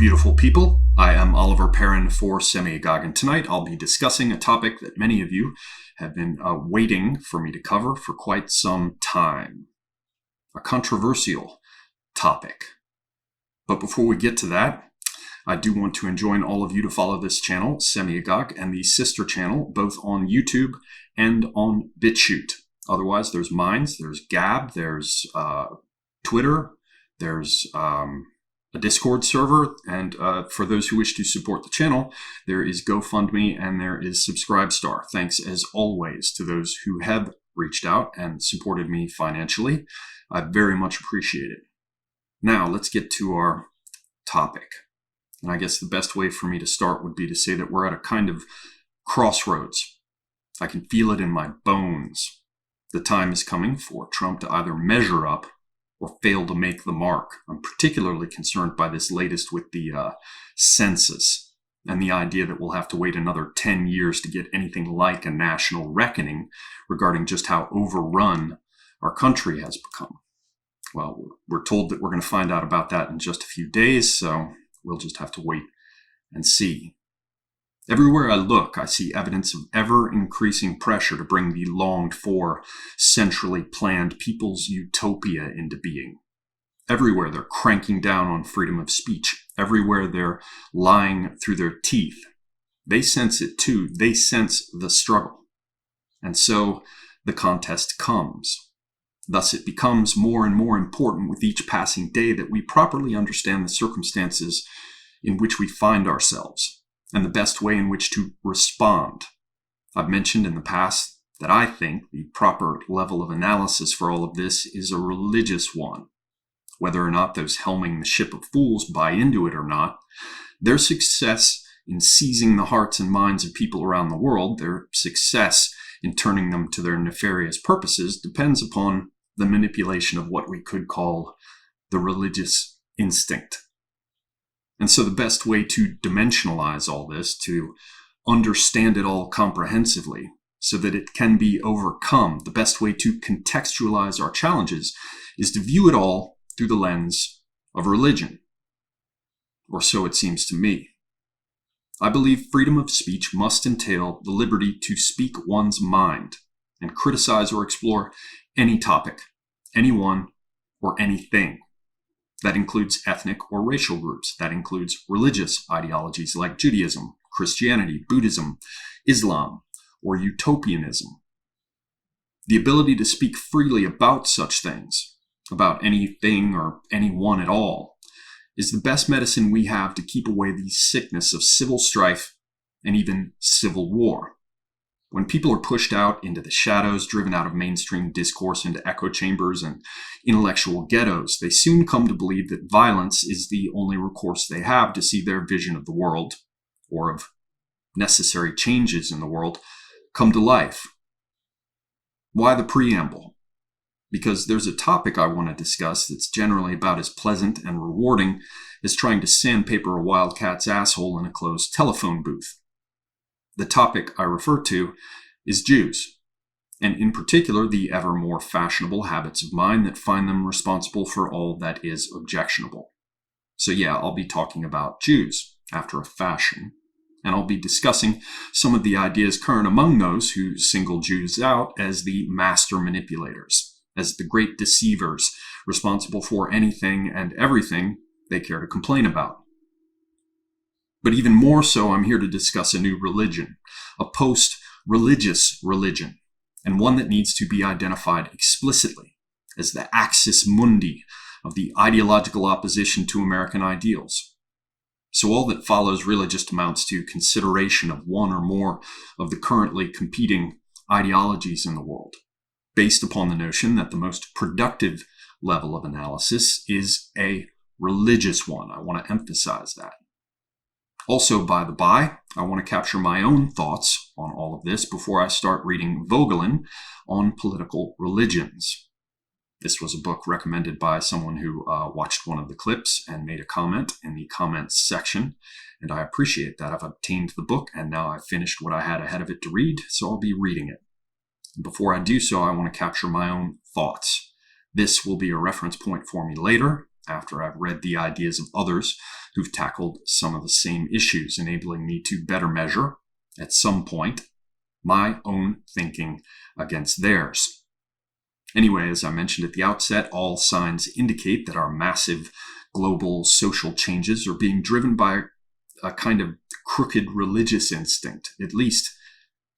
beautiful people. I am Oliver Perrin for Semi-Agog, and tonight I'll be discussing a topic that many of you have been waiting for me to cover for quite some time. A controversial topic. But before we get to that, I do want to enjoin all of you to follow this channel, Semi-Agog, and the sister channel, both on YouTube and on BitChute. Otherwise, there's Minds, there's Gab, there's Twitter, there's a Discord server, and for those who wish to support the channel, there is GoFundMe and there is Subscribestar. Thanks as always to those who have reached out and supported me financially. I very much appreciate it. Now, let's get to our topic. And I guess the best way for me to start would be to say that we're at a kind of crossroads. I can feel it in my bones. The time is coming for Trump to either measure up or fail to make the mark. I'm particularly concerned by this latest with the census and the idea that we'll have to wait another 10 years to get anything like a national reckoning regarding just how overrun our country has become. Well, we're told that we're going to find out about that in just a few days, so we'll just have to wait and see. Everywhere I look, I see evidence of ever-increasing pressure to bring the longed-for, centrally planned people's utopia into being. Everywhere they're cranking down on freedom of speech. Everywhere they're lying through their teeth. They sense it too. They sense the struggle. And so the contest comes. Thus it becomes more and more important with each passing day that we properly understand the circumstances in which we find ourselves and the best way in which to respond. I've mentioned in the past that I think the proper level of analysis for all of this is a religious one. Whether or not those helming the ship of fools buy into it or not, their success in seizing the hearts and minds of people around the world, their success in turning them to their nefarious purposes, depends upon the manipulation of what we could call the religious instinct. And so the best way to dimensionalize all this, to understand it all comprehensively so that it can be overcome, the best way to contextualize our challenges is to view it all through the lens of religion. Or so it seems to me. I believe freedom of speech must entail the liberty to speak one's mind and criticize or explore any topic, anyone, or anything. That includes ethnic or racial groups. That includes religious ideologies like Judaism, Christianity, Buddhism, Islam, or utopianism. The ability to speak freely about such things, about anything or anyone at all, is the best medicine we have to keep away the sickness of civil strife and even civil war. When people are pushed out into the shadows, driven out of mainstream discourse into echo chambers and intellectual ghettos, they soon come to believe that violence is the only recourse they have to see their vision of the world, or of necessary changes in the world, come to life. Why the preamble? Because there's a topic I want to discuss that's generally about as pleasant and rewarding as trying to sandpaper a wildcat's asshole in a closed telephone booth. The topic I refer to is Jews, and in particular the ever more fashionable habits of mind that find them responsible for all that is objectionable. So yeah, I'll be talking about Jews after a fashion, and I'll be discussing some of the ideas current among those who single Jews out as the master manipulators, as the great deceivers responsible for anything and everything they care to complain about. But even more so, I'm here to discuss a new religion, a post-religious religion, and one that needs to be identified explicitly as the axis mundi of the ideological opposition to American ideals. So all that follows really just amounts to consideration of one or more of the currently competing ideologies in the world, based upon the notion that the most productive level of analysis is a religious one. I want to emphasize that. Also, by the by, I want to capture my own thoughts on all of this before I start reading Vogelin on political religions. This was a book recommended by someone who watched one of the clips and made a comment in the comments section, and I appreciate that. I've obtained the book, and now I've finished what I had ahead of it to read, so I'll be reading it. Before I do so, I want to capture my own thoughts. This will be a reference point for me later, after I've read the ideas of others who've tackled some of the same issues, enabling me to better measure, at some point, my own thinking against theirs. Anyway, as I mentioned at the outset, all signs indicate that our massive global social changes are being driven by a kind of crooked religious instinct, at least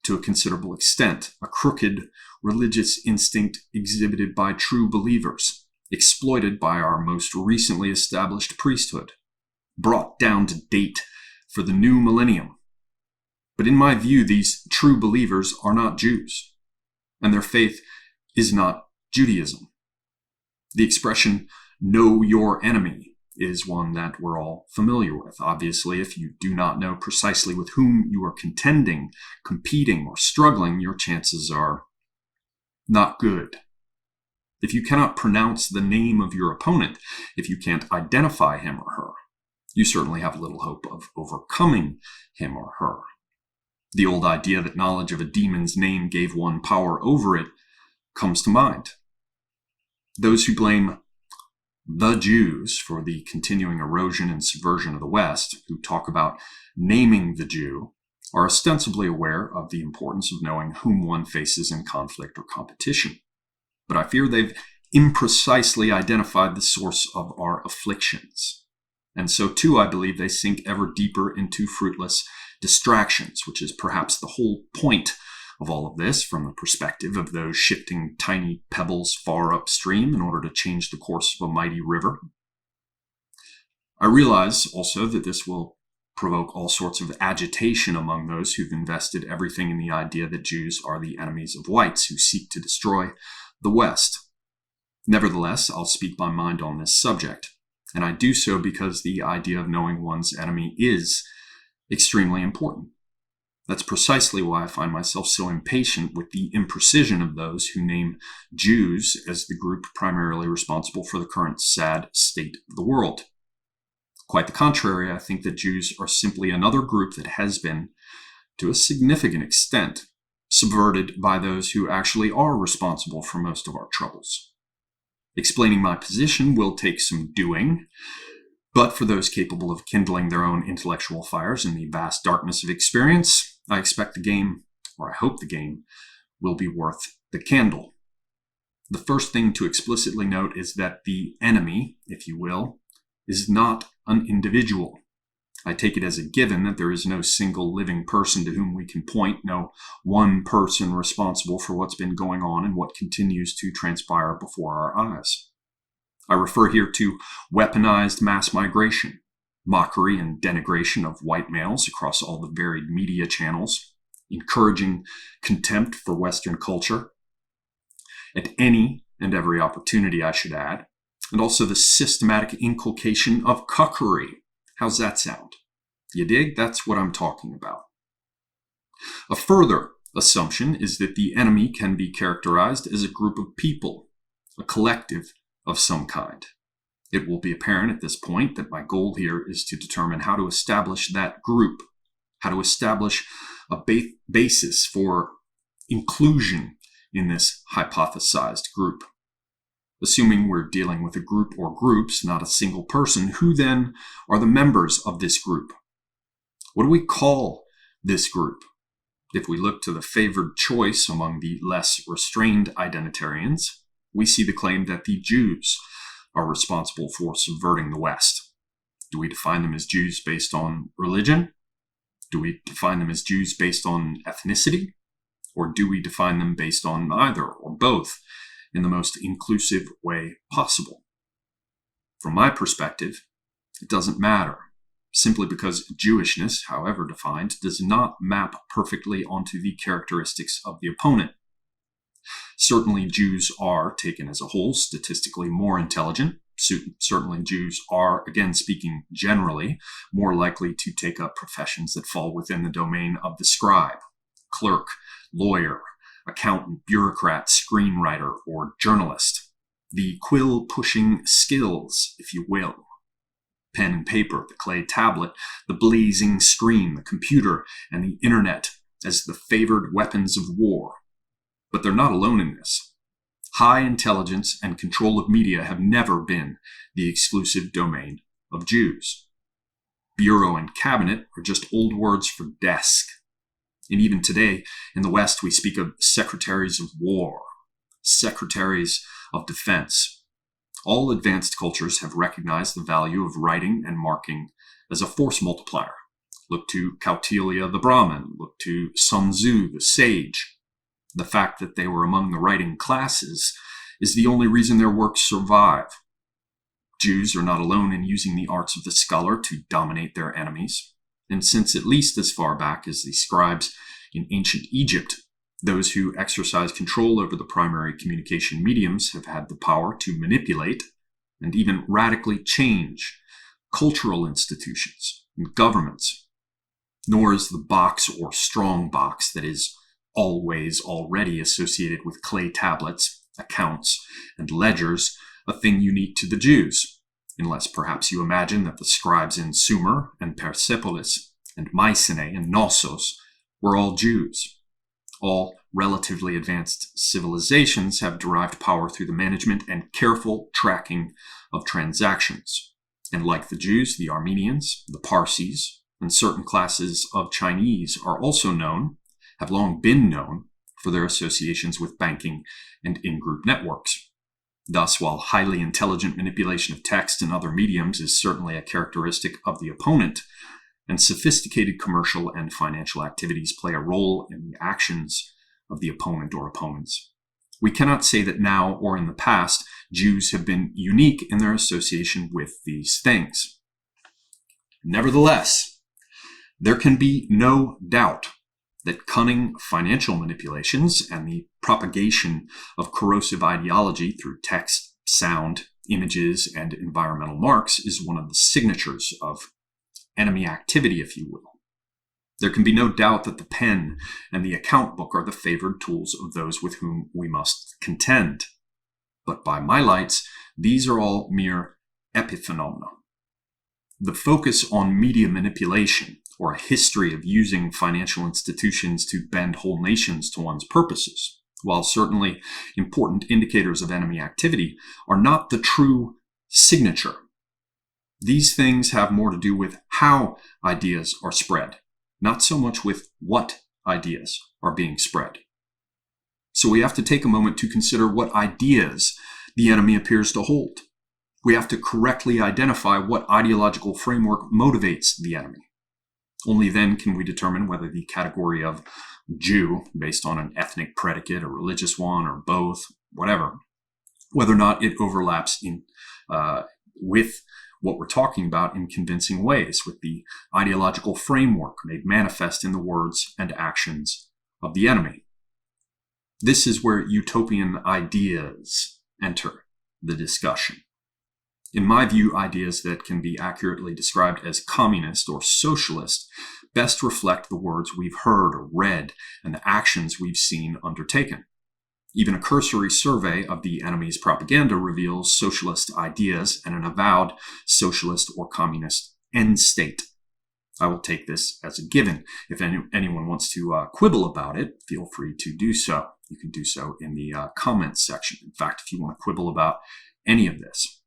to a considerable extent, a crooked religious instinct exhibited by true believers, exploited by our most recently established priesthood, brought down to date for the new millennium. But in my view, these true believers are not Jews, and their faith is not Judaism. The expression, know your enemy, is one that we're all familiar with. Obviously, if you do not know precisely with whom you are contending, competing, or struggling, your chances are not good. If you cannot pronounce the name of your opponent, if you can't identify him or her, you certainly have little hope of overcoming him or her. The old idea that knowledge of a demon's name gave one power over it comes to mind. Those who blame the Jews for the continuing erosion and subversion of the West, who talk about naming the Jew, are ostensibly aware of the importance of knowing whom one faces in conflict or competition. But I fear they've imprecisely identified the source of our afflictions. And so too, I believe they sink ever deeper into fruitless distractions, which is perhaps the whole point of all of this from the perspective of those shifting tiny pebbles far upstream in order to change the course of a mighty river. I realize also that this will provoke all sorts of agitation among those who've invested everything in the idea that Jews are the enemies of whites who seek to destroy the West. Nevertheless, I'll speak my mind on this subject, and I do so because the idea of knowing one's enemy is extremely important. That's precisely why I find myself so impatient with the imprecision of those who name Jews as the group primarily responsible for the current sad state of the world. Quite the contrary, I think that Jews are simply another group that has been, to a significant extent, subverted by those who actually are responsible for most of our troubles. Explaining my position will take some doing, but for those capable of kindling their own intellectual fires in the vast darkness of experience, I expect the game, or I hope the game, will be worth the candle. The first thing to explicitly note is that the enemy, if you will, is not an individual. I take it as a given that there is no single living person to whom we can point, no one person responsible for what's been going on and what continues to transpire before our eyes. I refer here to weaponized mass migration, mockery and denigration of white males across all the varied media channels, encouraging contempt for Western culture at any and every opportunity, I should add, and also the systematic inculcation of cuckery. How's that sound? You dig? That's what I'm talking about. A further assumption is that the enemy can be characterized as a group of people, a collective of some kind. It will be apparent at this point that my goal here is to determine how to establish that group, how to establish a basis for inclusion in this hypothesized group. Assuming we're dealing with a group or groups, not a single person, who then are the members of this group? What do we call this group? If we look to the favored choice among the less restrained identitarians, we see the claim that the Jews are responsible for subverting the West. Do we define them as Jews based on religion? Do we define them as Jews based on ethnicity? Or do we define them based on either or both in the most inclusive way possible? From my perspective, it doesn't matter, simply because Jewishness, however defined, does not map perfectly onto the characteristics of the opponent. Certainly Jews are, taken as a whole, statistically more intelligent. Certainly Jews are, again speaking generally, more likely to take up professions that fall within the domain of the scribe, clerk, lawyer, accountant, bureaucrat, screenwriter, or journalist. The quill-pushing skills, if you will. Pen and paper, the clay tablet, the blazing screen, the computer, and the internet as the favored weapons of war. But they're not alone in this. High intelligence and control of media have never been the exclusive domain of Jews. Bureau and cabinet are just old words for desk. And even today, in the West, we speak of secretaries of war, secretaries of defense. All advanced cultures have recognized the value of writing and marking as a force multiplier. Look to Kautilya the Brahmin, look to Sun Tzu the sage. The fact that they were among the writing classes is the only reason their works survive. Jews are not alone in using the arts of the scholar to dominate their enemies. And since at least as far back as the scribes in ancient Egypt, those who exercise control over the primary communication mediums have had the power to manipulate and even radically change cultural institutions and governments. Nor is the box or strong box that is always already associated with clay tablets, accounts, and ledgers a thing unique to the Jews, unless perhaps you imagine that the scribes in Sumer and Persepolis and Mycenae and Knossos were all Jews. All relatively advanced civilizations have derived power through the management and careful tracking of transactions. And like the Jews, the Armenians, the Parsis, and certain classes of Chinese are also known, have long been known, for their associations with banking and in-group networks. Thus, while highly intelligent manipulation of text and other mediums is certainly a characteristic of the opponent, and sophisticated commercial and financial activities play a role in the actions of the opponent or opponents, we cannot say that now or in the past Jews have been unique in their association with these things. Nevertheless, there can be no doubt that cunning financial manipulations and the propagation of corrosive ideology through text, sound, images, and environmental marks is one of the signatures of enemy activity, if you will. There can be no doubt that the pen and the account book are the favored tools of those with whom we must contend. But by my lights, these are all mere epiphenomena. The focus on media manipulation, or a history of using financial institutions to bend whole nations to one's purposes, while certainly important indicators of enemy activity, are not the true signature. These things have more to do with how ideas are spread, not so much with what ideas are being spread. So we have to take a moment to consider what ideas the enemy appears to hold. We have to correctly identify what ideological framework motivates the enemy. Only then can we determine whether the category of Jew, based on an ethnic predicate, a religious one, or both, whatever, whether or not it overlaps with what we're talking about in convincing ways, with the ideological framework made manifest in the words and actions of the enemy. This is where utopian ideas enter the discussion. In my view, ideas that can be accurately described as communist or socialist best reflect the words we've heard or read and the actions we've seen undertaken. Even a cursory survey of the enemy's propaganda reveals socialist ideas and an avowed socialist or communist end state. I will take this as a given. If anyone wants to quibble about it, feel free to do so. You can do so in the comments section. In fact, if you want to quibble about any of this.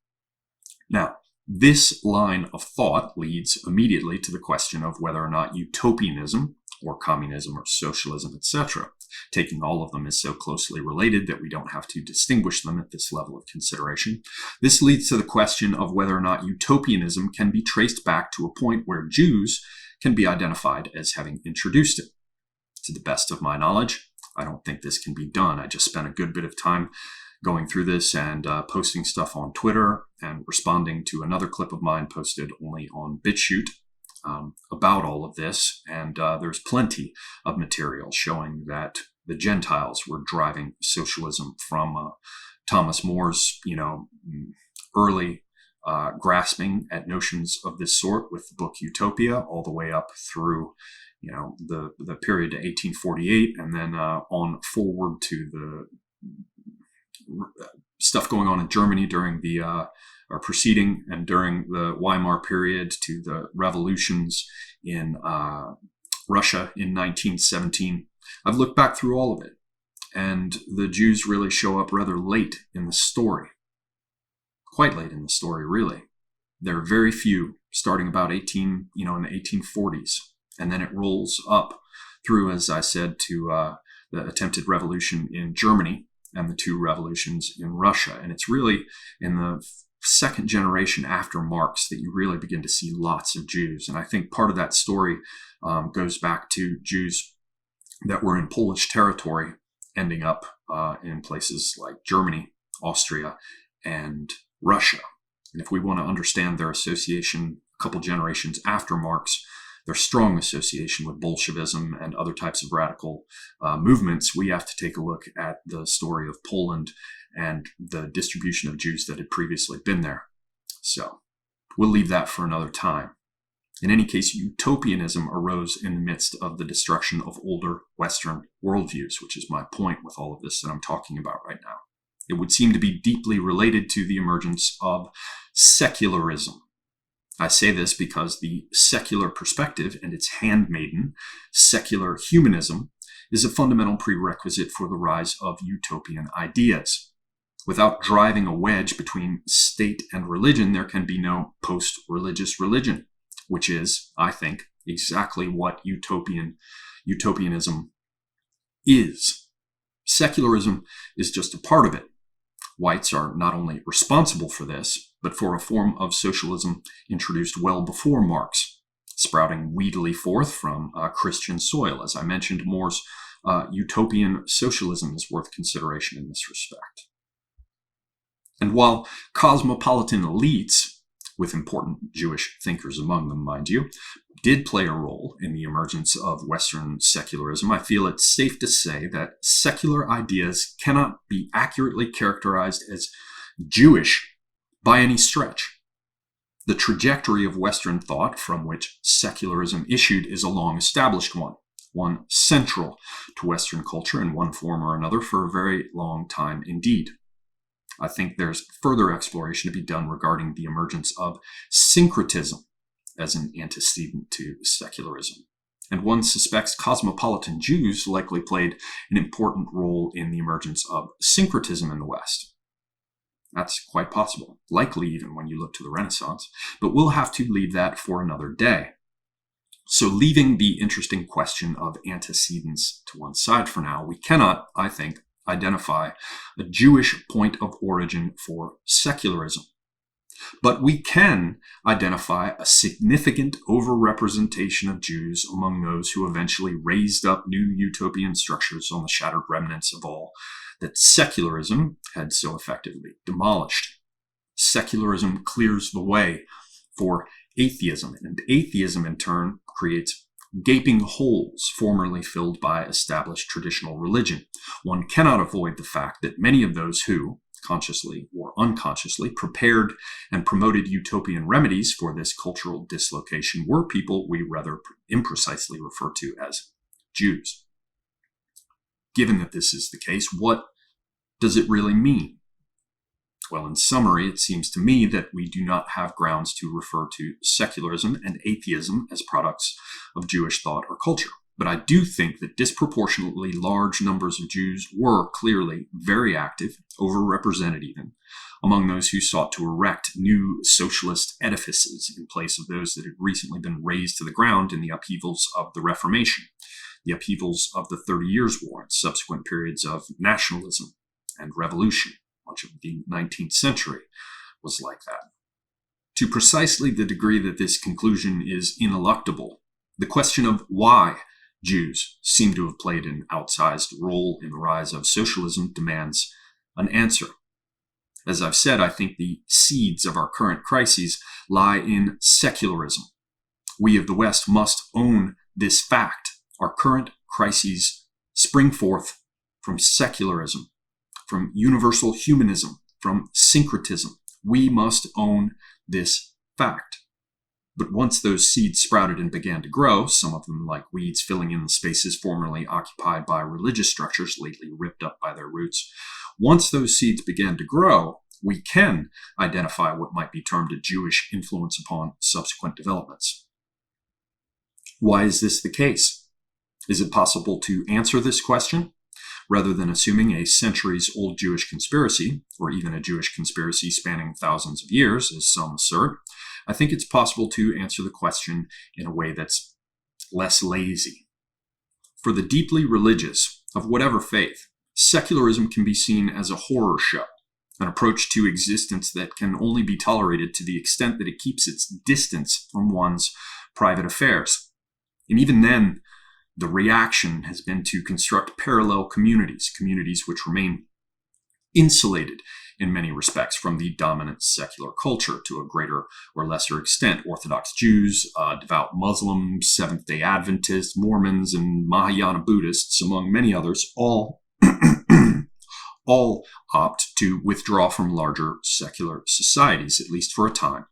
Now, this line of thought leads immediately to the question of whether or not utopianism, or communism, or socialism, etc., taking all of them is so closely related that we don't have to distinguish them at this level of consideration. This leads to the question of whether or not utopianism can be traced back to a point where Jews can be identified as having introduced it. To the best of my knowledge, I don't think this can be done. I just spent a good bit of time going through this and posting stuff on Twitter and responding to another clip of mine posted only on BitChute about all of this. And there's plenty of material showing that the Gentiles were driving socialism from Thomas More's, early grasping at notions of this sort with the book Utopia, all the way up through the period to 1848, and then on forward to the stuff going on in Germany during the preceding and during the Weimar period, to the revolutions in Russia in 1917. I've looked back through all of it, and the Jews really show up rather late in the story. Quite late in the story, really. There are very few, starting about in the 1840s, and then it rolls up through, as I said, to the attempted revolution in Germany and the two revolutions in Russia. And it's really in the second generation after Marx that you really begin to see lots of Jews. And I think part of that story goes back to Jews that were in Polish territory ending up in places like Germany, Austria, and Russia. And if we want to understand their association a couple generations after Marx, their strong association with Bolshevism and other types of radical movements, we have to take a look at the story of Poland and the distribution of Jews that had previously been there. So we'll leave that for another time. In any case, utopianism arose in the midst of the destruction of older Western worldviews, which is my point with all of this that I'm talking about right now. It would seem to be deeply related to the emergence of secularism. I say this because the secular perspective and its handmaiden, secular humanism, is a fundamental prerequisite for the rise of utopian ideas. Without driving a wedge between state and religion, there can be no post-religious religion, which is, I think, exactly what utopianism is. Secularism is just a part of it. Whites are not only responsible for this, but for a form of socialism introduced well before Marx, sprouting weedily forth from Christian soil. As I mentioned, More's utopian socialism is worth consideration in this respect. And while cosmopolitan elites, with important Jewish thinkers among them, mind you, did play a role in the emergence of Western secularism, I feel it's safe to say that secular ideas cannot be accurately characterized as Jewish by any stretch. The trajectory of Western thought from which secularism issued is a long-established one central to Western culture in one form or another for a very long time indeed. I think there's further exploration to be done regarding the emergence of syncretism as an antecedent to secularism. And one suspects cosmopolitan Jews likely played an important role in the emergence of syncretism in the West. That's quite possible, likely even when you look to the Renaissance, but we'll have to leave that for another day. So leaving the interesting question of antecedents to one side for now, we cannot, I think, identify a Jewish point of origin for secularism. But we can identify a significant overrepresentation of Jews among those who eventually raised up new utopian structures on the shattered remnants of all that secularism had so effectively demolished. Secularism clears the way for atheism, and atheism in turn creates gaping holes formerly filled by established traditional religion. One cannot avoid the fact that many of those who, consciously or unconsciously, prepared and promoted utopian remedies for this cultural dislocation were people we rather imprecisely refer to as Jews. Given that this is the case, what does it really mean? Well, in summary, it seems to me that we do not have grounds to refer to secularism and atheism as products of Jewish thought or culture. But I do think that disproportionately large numbers of Jews were clearly very active, overrepresented even, among those who sought to erect new socialist edifices in place of those that had recently been razed to the ground in the upheavals of the Reformation, the upheavals of the 30 Years' War, and subsequent periods of nationalism and revolution. Much of the 19th century was like that. To precisely the degree that this conclusion is ineluctable, the question of why Jews seem to have played an outsized role in the rise of socialism demands an answer. As I've said, I think the seeds of our current crises lie in secularism. We of the West must own this fact. Our current crises spring forth from secularism, from universal humanism, from syncretism. We must own this fact. But once those seeds sprouted and began to grow, some of them like weeds filling in the spaces formerly occupied by religious structures lately ripped up by their roots, once those seeds began to grow, we can identify what might be termed a Jewish influence upon subsequent developments. Why is this the case? Is it possible to answer this question? Rather than assuming a centuries-old Jewish conspiracy, or even a Jewish conspiracy spanning thousands of years, as some assert, I think it's possible to answer the question in a way that's less lazy. For the deeply religious, of whatever faith, secularism can be seen as a horror show, an approach to existence that can only be tolerated to the extent that it keeps its distance from one's private affairs. And even then, the reaction has been to construct parallel communities which remain insulated in many respects from the dominant secular culture to a greater or lesser extent. Orthodox Jews, devout Muslims, Seventh-day Adventists, Mormons, and Mahayana Buddhists, among many others, all opt to withdraw from larger secular societies, at least for a time,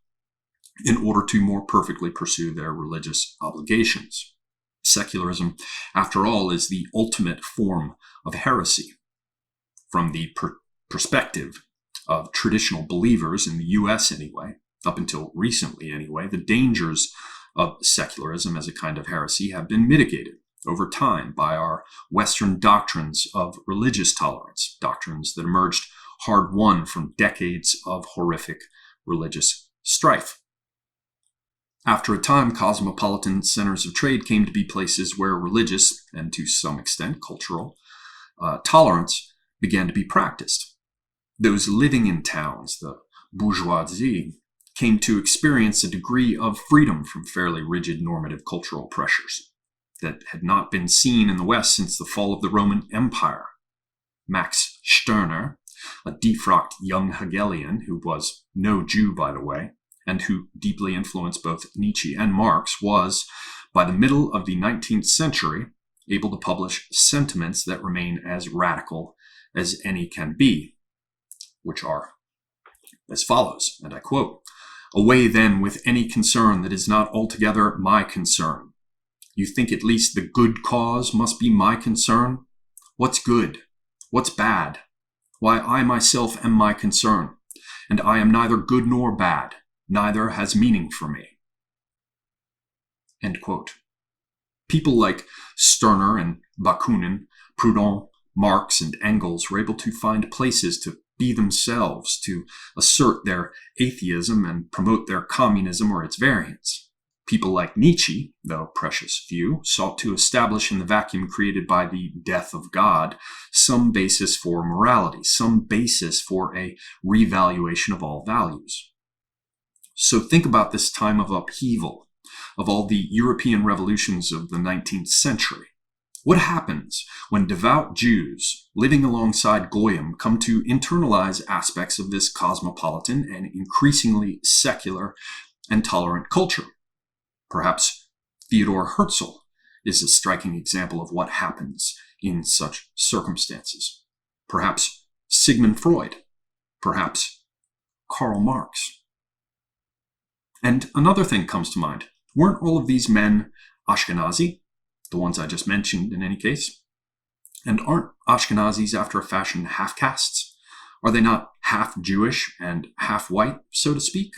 in order to more perfectly pursue their religious obligations. Secularism, after all, is the ultimate form of heresy. From the perspective of traditional believers in the US anyway, up until recently anyway, the dangers of secularism as a kind of heresy have been mitigated over time by our Western doctrines of religious tolerance, doctrines that emerged hard-won from decades of horrific religious strife. After a time, cosmopolitan centers of trade came to be places where religious, and to some extent cultural, tolerance began to be practiced. Those living in towns, the bourgeoisie, came to experience a degree of freedom from fairly rigid normative cultural pressures that had not been seen in the West since the fall of the Roman Empire. Max Stirner, a defrocked young Hegelian who was no Jew, by the way, and who deeply influenced both Nietzsche and Marx, was, by the middle of the 19th century, able to publish sentiments that remain as radical as any can be, which are as follows, and I quote, "Away then with any concern that is not altogether my concern. You think at least the good cause must be my concern? What's good? What's bad? Why, I myself am my concern, and I am neither good nor bad, neither has meaning for me." End quote. People like Stirner and Bakunin, Proudhon, Marx, and Engels were able to find places to be themselves, to assert their atheism and promote their communism or its variants. People like Nietzsche, though precious few, sought to establish in the vacuum created by the death of God some basis for morality, some basis for a revaluation of all values. So think about this time of upheaval, of all the European revolutions of the 19th century. What happens when devout Jews living alongside Goyim come to internalize aspects of this cosmopolitan and increasingly secular and tolerant culture? Perhaps Theodor Herzl is a striking example of what happens in such circumstances. Perhaps Sigmund Freud. Perhaps Karl Marx. And another thing comes to mind. Weren't all of these men Ashkenazi? The ones I just mentioned in any case. And aren't Ashkenazis after a fashion half-castes? Are they not half Jewish and half white, so to speak?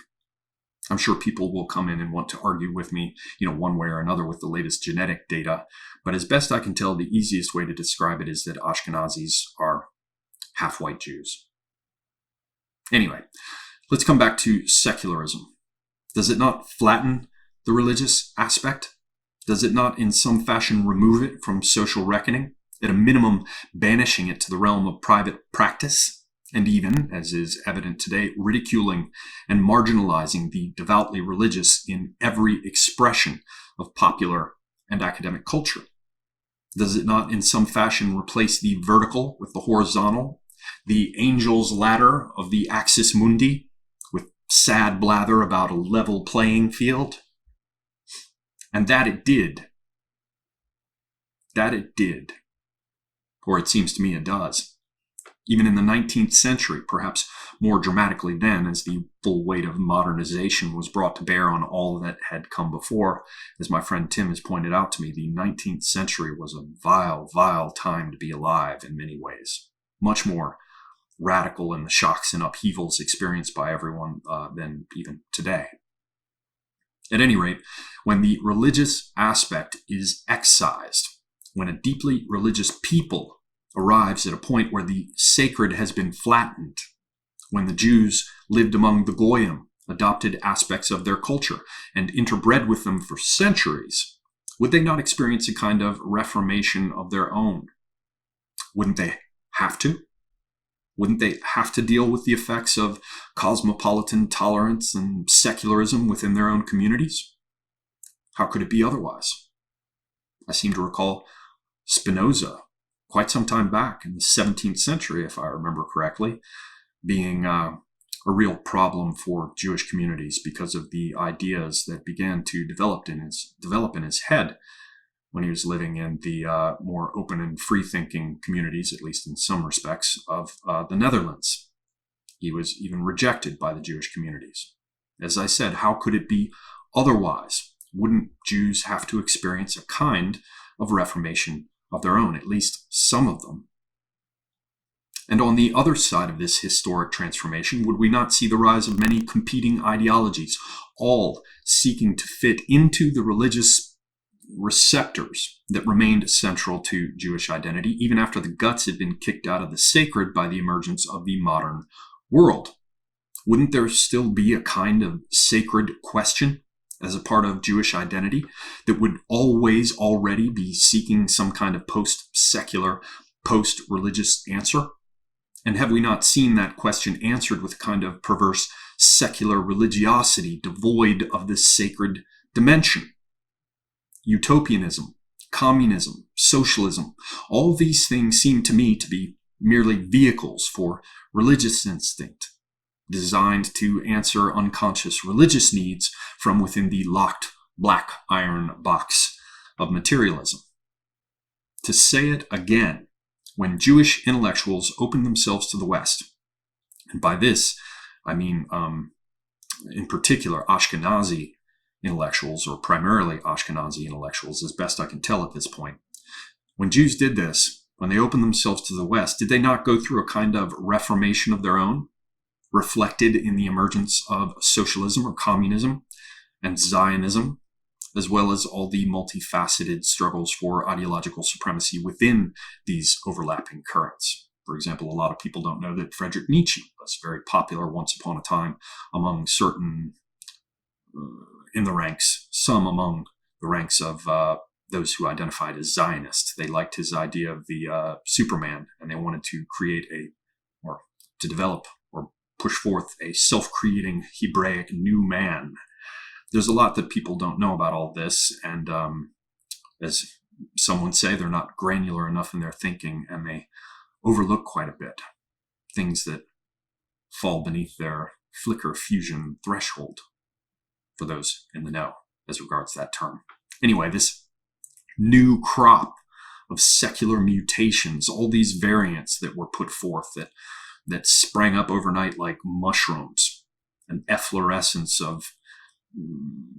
I'm sure people will come in and want to argue with me, one way or another with the latest genetic data. But as best I can tell, the easiest way to describe it is that Ashkenazis are half white Jews. Anyway, let's come back to secularism. Does it not flatten the religious aspect? Does it not in some fashion remove it from social reckoning? At a minimum, banishing it to the realm of private practice? And even, as is evident today, ridiculing and marginalizing the devoutly religious in every expression of popular and academic culture? Does it not in some fashion replace the vertical with the horizontal, the angel's ladder of the axis mundi, with sad blather about a level playing field? And that it did. That it did. Or it seems to me it does. Even in the 19th century, perhaps more dramatically then, as the full weight of modernization was brought to bear on all that had come before. As my friend Tim has pointed out to me, the 19th century was a vile, vile time to be alive in many ways. Much more radical in the shocks and upheavals experienced by everyone than even today. At any rate, when the religious aspect is excised, when a deeply religious people arrives at a point where the sacred has been flattened, when the Jews lived among the Goyim, adopted aspects of their culture, and interbred with them for centuries, would they not experience a kind of reformation of their own? Wouldn't they have to? Wouldn't they have to deal with the effects of cosmopolitan tolerance and secularism within their own communities? How could it be otherwise? I seem to recall Spinoza, quite some time back in the 17th century, if I remember correctly, being a real problem for Jewish communities because of the ideas that began to develop in his head when he was living in the more open and free-thinking communities, at least in some respects, of the Netherlands. He was even rejected by the Jewish communities. As I said, how could it be otherwise? Wouldn't Jews have to experience a kind of reformation of their own, at least some of them? And on the other side of this historic transformation, would we not see the rise of many competing ideologies, all seeking to fit into the religious receptors that remained central to Jewish identity, even after the guts had been kicked out of the sacred by the emergence of the modern world? Wouldn't there still be a kind of sacred question as a part of Jewish identity that would always already be seeking some kind of post-secular, post-religious answer? And have we not seen that question answered with a kind of perverse secular religiosity devoid of this sacred dimension? Utopianism, communism, socialism, all these things seem to me to be merely vehicles for religious instinct, designed to answer unconscious religious needs from within the locked black iron box of materialism. To say it again, when Jewish intellectuals opened themselves to the West, and by this I mean in particular Ashkenazi intellectuals, or primarily Ashkenazi intellectuals, as best I can tell at this point, when Jews did this, when they opened themselves to the West, did they not go through a kind of reformation of their own, reflected in the emergence of socialism or communism and Zionism, as well as all the multifaceted struggles for ideological supremacy within these overlapping currents? For example, a lot of people don't know that Friedrich Nietzsche was very popular once upon a time among certain in the ranks, some among the ranks of those who identified as Zionists. They liked his idea of the Superman, and they wanted to create or to develop or push forth a self-creating Hebraic new man. There's a lot that people don't know about all this, and as some would say, they're not granular enough in their thinking, and they overlook quite a bit things that fall beneath their flicker fusion threshold, for those in the know as regards that term. Anyway, this new crop of secular mutations, all these variants that were put forth that sprang up overnight like mushrooms, an efflorescence of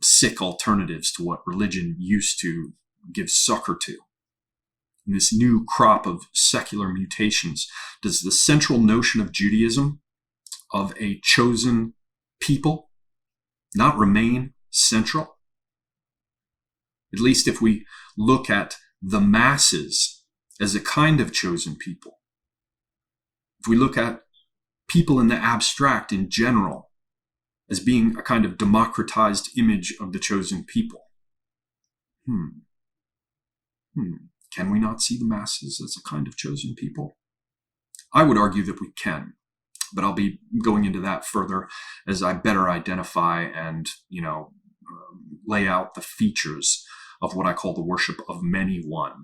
sick alternatives to what religion used to give succor to. In this new crop of secular mutations, does the central notion of Judaism, of a chosen people, not remain central? At least if we look at the masses as a kind of chosen people, if we look at people in the abstract in general as being a kind of democratized image of the chosen people, can we not see the masses as a kind of chosen people? I would argue that we can, but I'll be going into that further as I better identify and, lay out the features of what I call the worship of many one.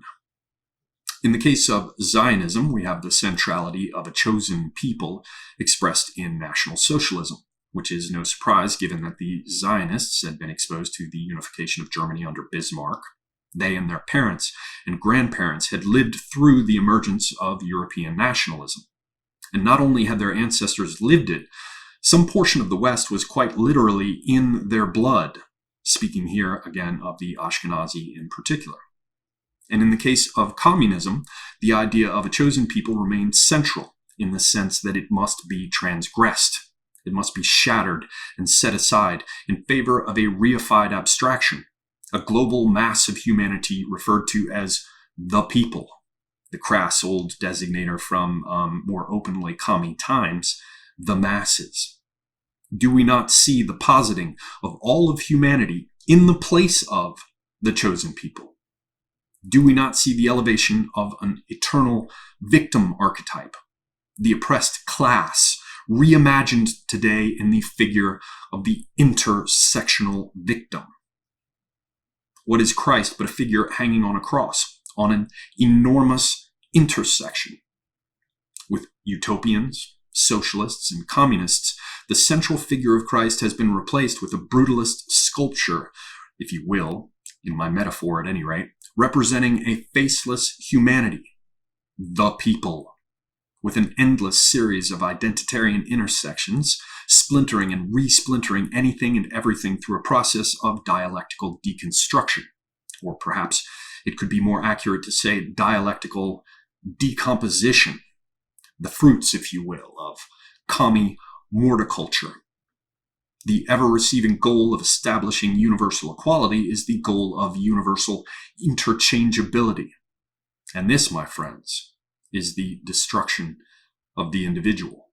In the case of Zionism, we have the centrality of a chosen people expressed in National Socialism, which is no surprise given that the Zionists had been exposed to the unification of Germany under Bismarck. They and their parents and grandparents had lived through the emergence of European nationalism. And not only had their ancestors lived it, some portion of the West was quite literally in their blood, speaking here again of the Ashkenazi in particular. And in the case of communism, the idea of a chosen people remained central in the sense that it must be transgressed. It must be shattered and set aside in favor of a reified abstraction, a global mass of humanity referred to as the people, the crass old designator from more openly commie times, the masses? Do we not see the positing of all of humanity in the place of the chosen people? Do we not see the elevation of an eternal victim archetype, the oppressed class, reimagined today in the figure of the intersectional victim? What is Christ but a figure hanging on a cross, on an enormous intersection? With utopians, socialists, and communists, the central figure of Christ has been replaced with a brutalist sculpture, if you will, in my metaphor at any rate, representing a faceless humanity, the people, with an endless series of identitarian intersections, splintering and resplintering anything and everything through a process of dialectical deconstruction. Or perhaps it could be more accurate to say dialectical decomposition, the fruits, if you will, of commie morticulture. The ever-receiving goal of establishing universal equality is the goal of universal interchangeability. And this, my friends, is the destruction of the individual.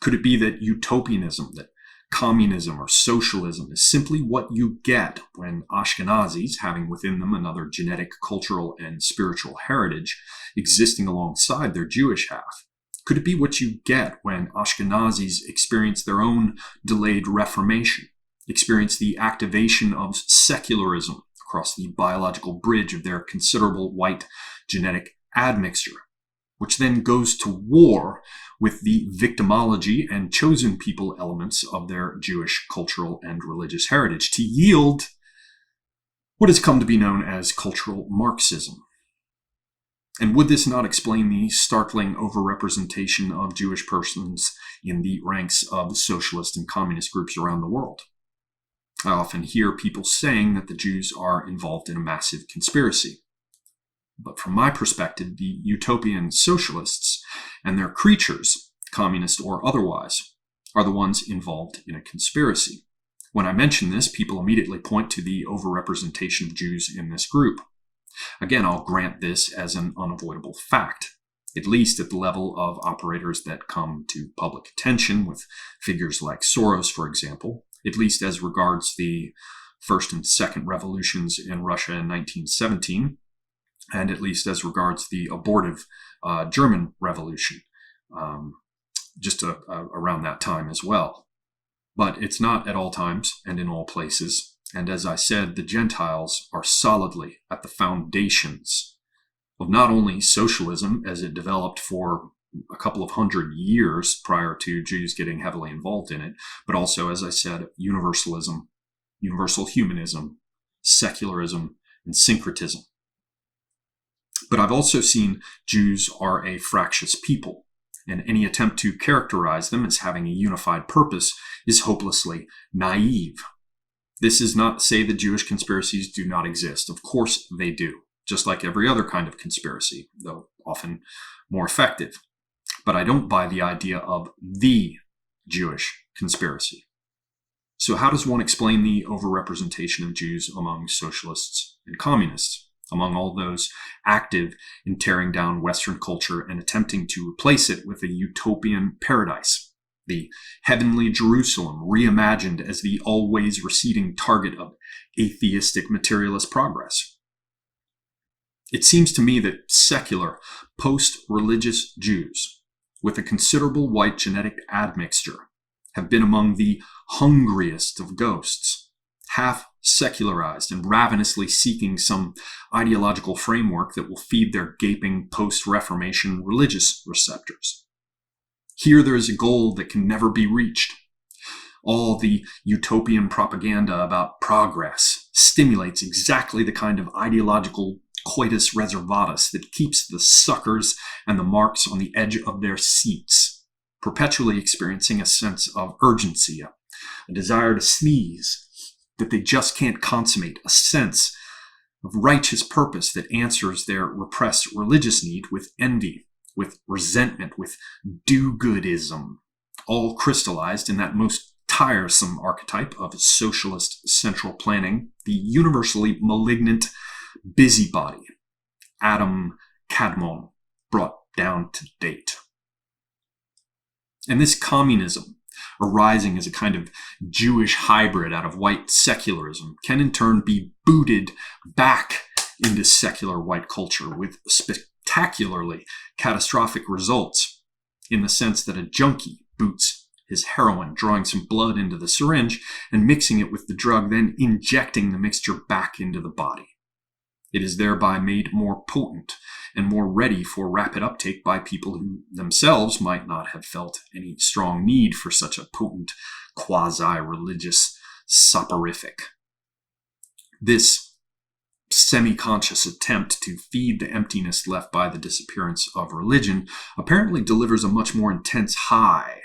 Could it be that utopianism, that communism or socialism is simply what you get when Ashkenazis, having within them another genetic, cultural, and spiritual heritage existing alongside their Jewish half? Could it be what you get when Ashkenazis experience their own delayed reformation, experience the activation of secularism across the biological bridge of their considerable white genetic admixture, which then goes to war with the victimology and chosen people elements of their Jewish cultural and religious heritage to yield what has come to be known as cultural Marxism? And would this not explain the startling overrepresentation of Jewish persons in the ranks of socialist and communist groups around the world? I often hear people saying that the Jews are involved in a massive conspiracy. But from my perspective, the utopian socialists and their creatures, communist or otherwise, are the ones involved in a conspiracy. When I mention this, people immediately point to the overrepresentation of Jews in this group. Again, I'll grant this as an unavoidable fact, at least at the level of operators that come to public attention with figures like Soros, for example, at least as regards the first and second revolutions in Russia in 1917, and at least as regards the abortive German Revolution, just around that time as well. But it's not at all times and in all places. And as I said, the Gentiles are solidly at the foundations of not only socialism as it developed for a couple of hundred years prior to Jews getting heavily involved in it, but also, as I said, universalism, universal humanism, secularism, and syncretism. But I've also seen Jews are a fractious people, and any attempt to characterize them as having a unified purpose is hopelessly naive. This is not to say that Jewish conspiracies do not exist. Of course they do, just like every other kind of conspiracy, though often more effective. But I don't buy the idea of the Jewish conspiracy. So how does one explain the overrepresentation of Jews among socialists and communists, among all those active in tearing down Western culture and attempting to replace it with a utopian paradise? The heavenly Jerusalem reimagined as the always receding target of atheistic materialist progress. It seems to me that secular, post-religious Jews, with a considerable white genetic admixture, have been among the hungriest of ghosts, half secularized and ravenously seeking some ideological framework that will feed their gaping post-Reformation religious receptors. Here there is a goal that can never be reached. All the utopian propaganda about progress stimulates exactly the kind of ideological coitus reservatus that keeps the suckers and the marks on the edge of their seats, perpetually experiencing a sense of urgency, a desire to sneeze that they just can't consummate, a sense of righteous purpose that answers their repressed religious need with envy, with resentment, with do-goodism, all crystallized in that most tiresome archetype of socialist central planning, the universally malignant busybody, Adam Kadmon, brought down to date. And this communism, arising as a kind of Jewish hybrid out of white secularism, can in turn be booted back into secular white culture with spectacularly catastrophic results, in the sense that a junkie boots his heroin, drawing some blood into the syringe and mixing it with the drug, then injecting the mixture back into the body. It is thereby made more potent and more ready for rapid uptake by people who themselves might not have felt any strong need for such a potent quasi-religious soporific. This semi-conscious attempt to feed the emptiness left by the disappearance of religion apparently delivers a much more intense high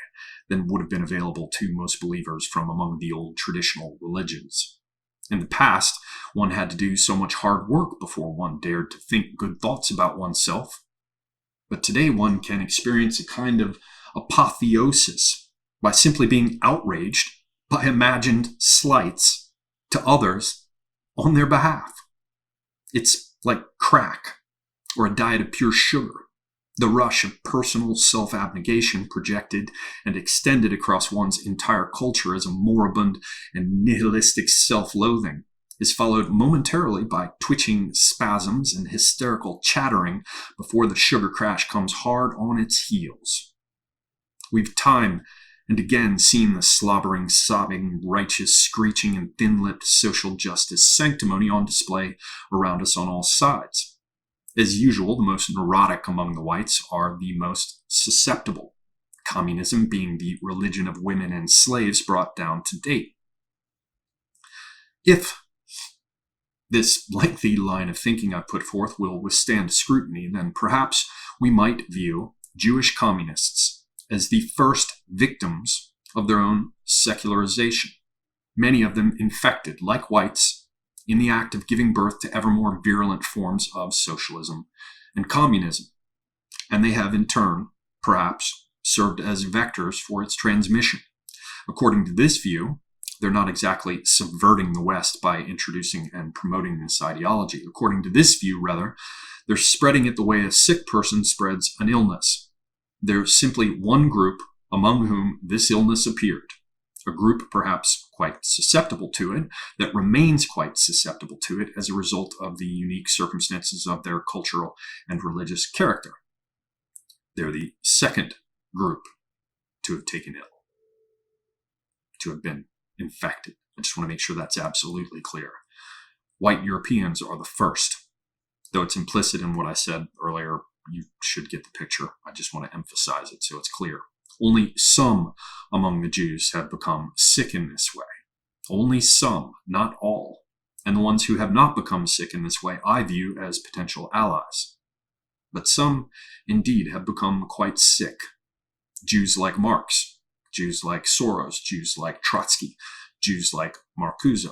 than would have been available to most believers from among the old traditional religions. In the past, one had to do so much hard work before one dared to think good thoughts about oneself. But today one can experience a kind of apotheosis by simply being outraged by imagined slights to others on their behalf. It's like crack or a diet of pure sugar. The rush of personal self-abnegation projected and extended across one's entire culture as a moribund and nihilistic self-loathing is followed momentarily by twitching spasms and hysterical chattering before the sugar crash comes hard on its heels. We've time and again seen the slobbering, sobbing, righteous, screeching, and thin-lipped social justice sanctimony on display around us on all sides. As usual, the most neurotic among the whites are the most susceptible, communism being the religion of women and slaves brought down to date. If this lengthy line of thinking I put forth will withstand scrutiny, then perhaps we might view Jewish communists as the first victims of their own secularization, many of them infected, like whites, in the act of giving birth to ever more virulent forms of socialism and communism. And they have in turn, perhaps, served as vectors for its transmission. According to this view, they're not exactly subverting the West by introducing and promoting this ideology. According to this view, rather, they're spreading it the way a sick person spreads an illness. There's simply one group among whom this illness appeared, a group perhaps quite susceptible to it, that remains quite susceptible to it as a result of the unique circumstances of their cultural and religious character. They're the second group to have taken ill, to have been infected. I just want to make sure that's absolutely clear. White Europeans are the first. Though it's implicit in what I said earlier, you should get the picture. I just want to emphasize it so it's clear. Only some among the Jews have become sick in this way. Only some, not all. And the ones who have not become sick in this way I view as potential allies. But some, indeed, have become quite sick. Jews like Marx, Jews like Soros, Jews like Trotsky, Jews like Marcuse.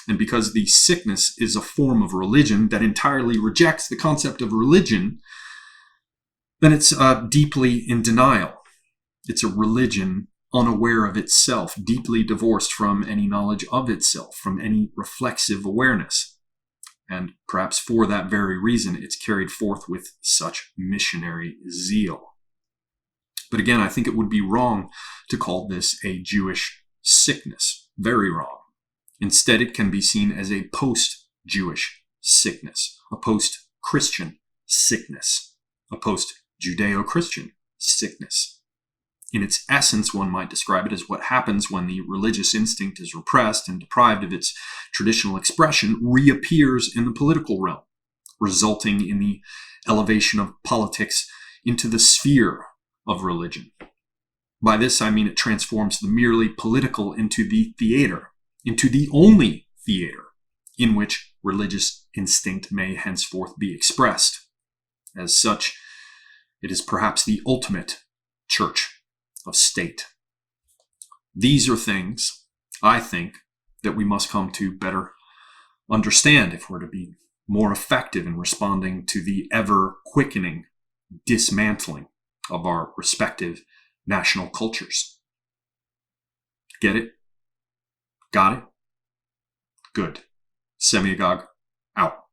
And because the sickness is a form of religion that entirely rejects the concept of religion, then it's deeply in denial. It's a religion unaware of itself, deeply divorced from any knowledge of itself, from any reflexive awareness. And perhaps for that very reason, it's carried forth with such missionary zeal. But again, I think it would be wrong to call this a Jewish sickness. Very wrong. Instead, it can be seen as a post-Jewish sickness, a post-Christian sickness, a post-Judeo-Christian sickness. In its essence, one might describe it as what happens when the religious instinct is repressed and deprived of its traditional expression reappears in the political realm, resulting in the elevation of politics into the sphere of religion. By this, I mean it transforms the merely political into the theater, into the only theater in which religious instinct may henceforth be expressed. As such, it is perhaps the ultimate church of state. These are things, I think, that we must come to better understand if we're to be more effective in responding to the ever-quickening dismantling of our respective national cultures. Get it? Got it? Good. Semiagog out.